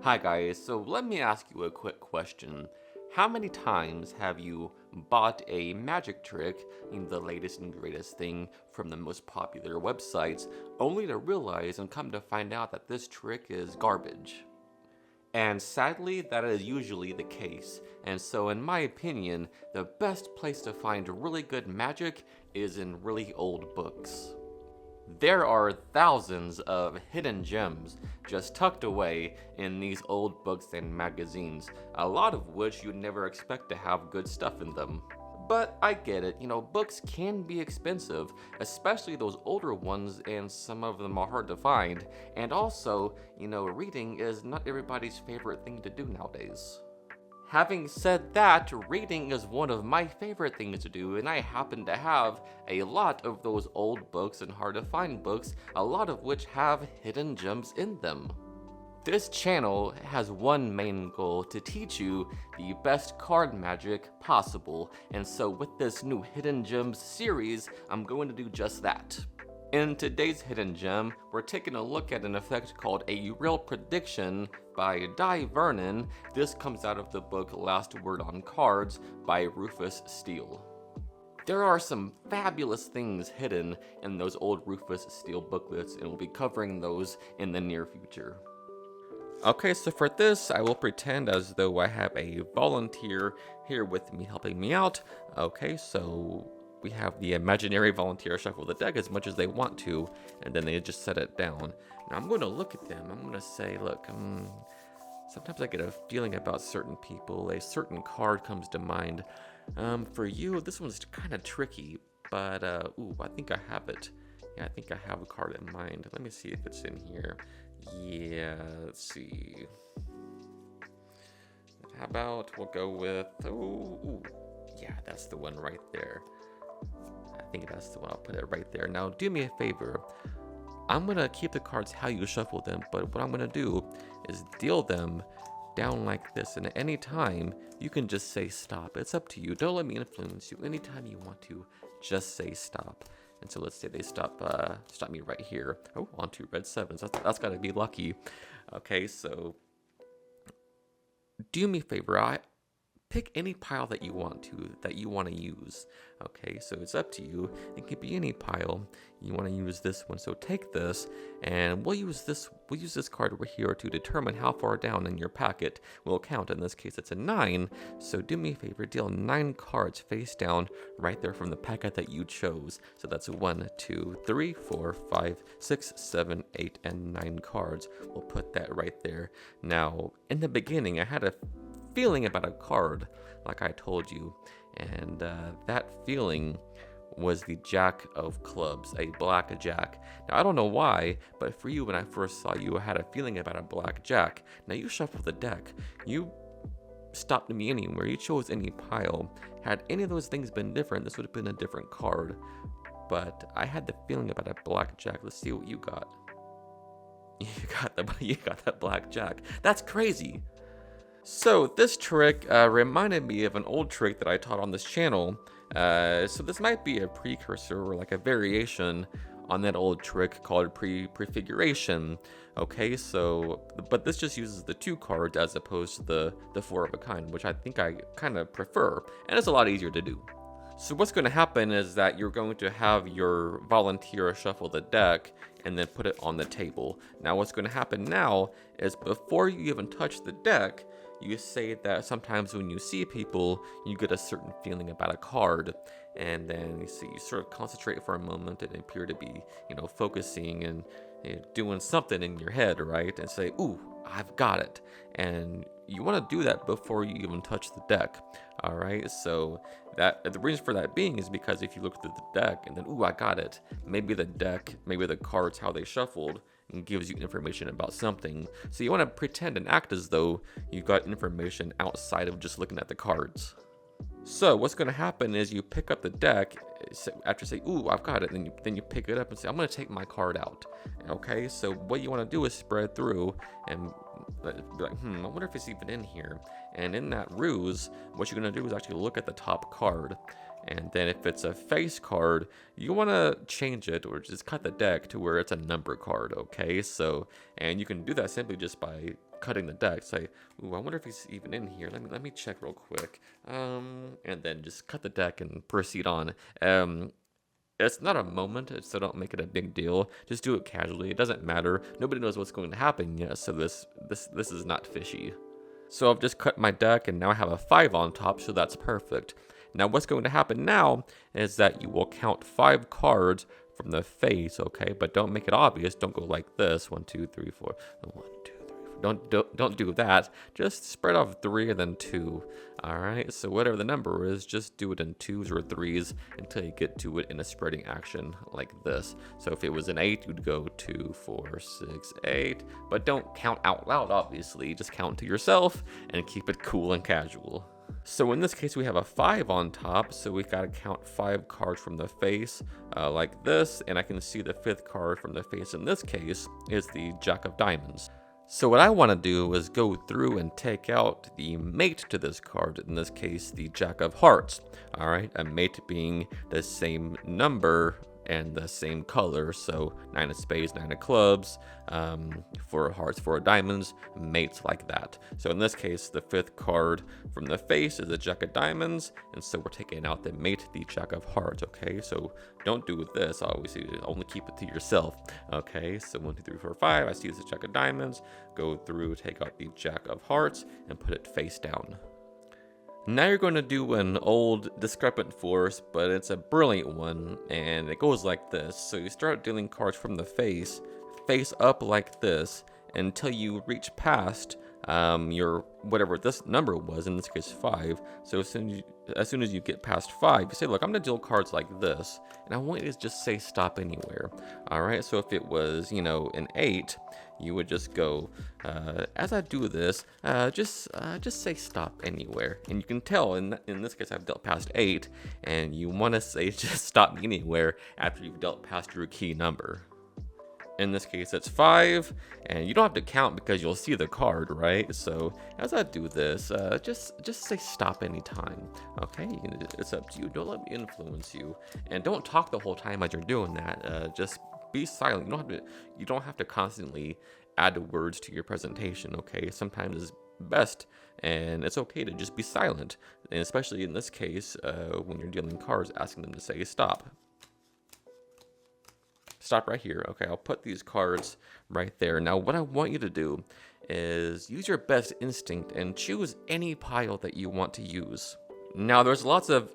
Hi guys, so let me ask you a quick question. How many times have you bought a magic trick, the latest and greatest thing from the most popular websites, only to realize and come to find out that this trick is garbage? And sadly, that is usually the case. And so, in my opinion, the best place to find really good magic is in really old books. There are thousands of hidden gems just tucked away in these old books and magazines, a lot of which you'd never expect to have good stuff in them. But I get it, books can be expensive, especially those older ones, and some of them are hard to find. And also, reading is not everybody's favorite thing to do nowadays. Having said that, reading is one of my favorite things to do, and I happen to have a lot of those old books and hard to find books, a lot of which have hidden gems in them. This channel has one main goal: to teach you the best card magic possible, and so with this new Hidden Gems series, I'm going to do just that. In today's Hidden Gem, we're taking a look at an effect called a Real Prediction by Dai Vernon. This comes out of the book Last Word on Cards by Rufus Steele. There are some fabulous things hidden in those old Rufus Steele booklets, and we'll be covering those in the near future. Okay, so for this, I will pretend as though I have a volunteer here with me helping me out. Okay, so we have the imaginary volunteer shuffle the deck as much as they want to, and then they just set it down. Now I'm going to look at them. I'm going to say, look, sometimes I get a feeling about certain people. A certain card comes to mind. For you, this one's kind of tricky, but I think I have it. Yeah, I think I have a card in mind. Let me see if it's in here. Yeah, let's see. How about we'll go with, yeah, that's the one right there. I think that's the one. I'll put it right there. Now, do me a favor. I'm going to keep the cards how you shuffle them, but what I'm going to do is deal them down like this. And at any time, you can just say stop. It's up to you. Don't let me influence you. Anytime you want to, just say stop. And so let's say they stop me right here. Oh, on 2 red 7s. That's got to be lucky. Okay, so do me a favor. Pick any pile that you want to use. Okay, so it's up to you. It could be any pile. You want to use this one. So take this, and we'll use this card over here to determine how far down in your packet will count. In this case, it's a 9. So do me a favor, deal 9 cards face down right there from the packet that you chose. So that's 1, 2, 3, 4, 5, 6, 7, 8, and 9 cards. We'll put that right there. Now, in the beginning, I had a feeling about a card, like I told you, and that feeling was the Jack of Clubs, a black jack. Now, I don't know why, but for you, when I first saw you, I had a feeling about a black jack. Now, you shuffled the deck. You stopped me anywhere. You chose any pile. Had any of those things been different, this would have been a different card. But I had the feeling about a black jack. Let's see what you got. You got that black jack. That's crazy. So this trick reminded me of an old trick that I taught on this channel. So this might be a precursor or like a variation on that old trick called prefiguration. Okay, so, but this just uses the 2 cards as opposed to the 4 of a kind, which I think I kind of prefer, and it's a lot easier to do. So what's going to happen is that you're going to have your volunteer shuffle the deck and then put it on the table. Now what's going to happen now is before you even touch the deck, you say that sometimes when you see people, you get a certain feeling about a card, and then you sort of concentrate for a moment and appear to be, focusing and doing something in your head, right? And say, ooh, I've got it. And you want to do that before you even touch the deck. All right, so the reason for that being is because if you look through the deck and then, ooh, I got it, maybe the cards, how they shuffled, and gives you information about something. So you want to pretend and act as though you got information outside of just looking at the cards. So what's going to happen is you pick up the deck after say, ooh, I've got it, then you pick it up and say, I'm going to take my card out. Okay, so what you want to do is spread through and be like, I wonder if it's even in here. And in that ruse, what you're going to do is actually look at the top card. And then if it's a face card, you want to change it or just cut the deck to where it's a number card, okay? So, and you can do that simply just by cutting the deck. Say, ooh, I wonder if he's even in here. Let me check real quick. And then just cut the deck and proceed on. It's not a moment, so don't make it a big deal. Just do it casually. It doesn't matter. Nobody knows what's going to happen yet, so this is not fishy. So I've just cut my deck, and now I have a 5 on top, so that's perfect. Now what's going to happen now is that you will count 5 cards from the face, okay? But don't make it obvious. Don't go like this. 1, 2, 3, 4. 1, 2, 3, 4. Don't do that. Just spread off 3 and then 2. Alright, so whatever the number is, just do it in 2s or 3s until you get to it in a spreading action like this. So if it was an 8, you'd go 2, 4, 6, 8. But don't count out loud, obviously. Just count to yourself and keep it cool and casual. So in this case, we have a 5 on top, so we gotta count 5 cards from the face like this, and I can see the 5th card from the face in this case is the Jack of Diamonds. So what I want to do is go through and take out the mate to this card, in this case the Jack of Hearts. Alright, a mate being the same number and the same color, so 9 of spades, 9 of clubs, 4 of hearts, 4 of diamonds, mates like that. So in this case, the 5th card from the face is the Jack of Diamonds, and so we're taking out the mate, the Jack of Hearts, okay? So don't do this, obviously, only keep it to yourself, okay? So 1, 2, 3, 4, 5, I see this Jack of Diamonds, go through, take out the Jack of Hearts, and put it face down. Now you're going to do an old discrepant force, but it's a brilliant one, and it goes like this. So you start dealing cards from the face up like this, until you reach past your whatever this number was, in this case 5. So as soon as you get past 5, you say, look, I'm gonna deal cards like this, and I want you to just say stop anywhere. All right, so if it was, you know, an 8, you would just go, as I do this, just say stop anywhere. And you can tell in this case I've dealt past 8, and you want to say just stop anywhere after you've dealt past your key number. In this case, it's 5, and you don't have to count because you'll see the card, right? So as I do this, just say stop anytime. Okay, it's up to you. Don't let me influence you, and don't talk the whole time as you're doing that. Just be silent. You don't have to constantly add words to your presentation. Okay, sometimes it's best, and it's okay to just be silent, and especially in this case, when you're dealing cards, asking them to say stop. Stop right here. Okay, I'll put these cards right there. Now, what I want you to do is use your best instinct and choose any pile that you want to use. Now, there's lots of,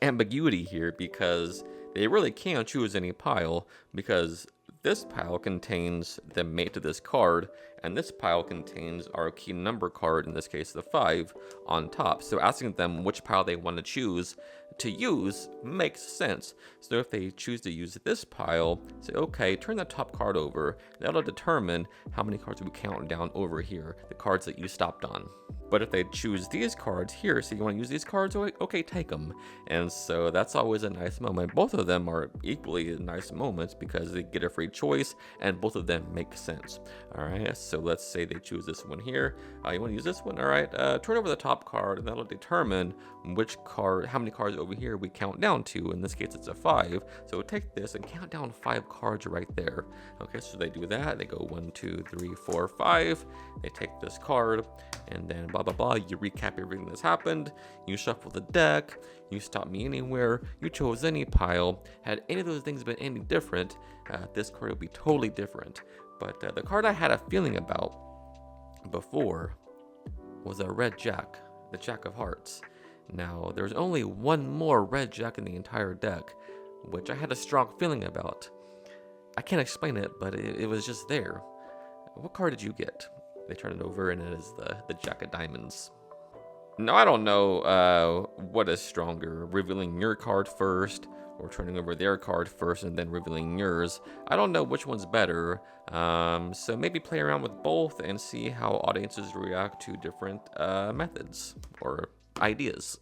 ambiguity here, because they really can't choose any pile, because this pile contains the mate to this card, and this pile contains our key number card, in this case the 5, on top. So asking them which pile they want to choose to use makes sense. So if they choose to use this pile, say, okay, turn the top card over. That'll determine how many cards we count down over here, the cards that you stopped on. But if they choose these cards here, so you want to use these cards, okay, take them. And so that's always a nice moment. Both of them are equally nice moments because they get a free choice, and both of them make sense. All right, so let's say they choose this one here. You want to use this one? All right, turn over the top card, and that'll determine which card, how many cards over here we count down to. In this case, it's a 5. So take this and count down 5 cards right there. Okay, so they do that. They go 1, 2, 3, 4, 5. They take this card, and then blah, blah, blah. You recap everything that's happened. You shuffle the deck. You stop me anywhere. You chose any pile. Had any of those things been any different, this card would be totally different. But the card I had a feeling about before was a red jack, the Jack of Hearts. Now, there's only one more red jack in the entire deck, which I had a strong feeling about. I can't explain it, but it was just there. What card did you get? They turn it over, and it is the Jack of Diamonds. Now, I don't know what is stronger, revealing your card first, or turning over their card first and then revealing yours. I don't know which one's better, so maybe play around with both and see how audiences react to different methods or ideas.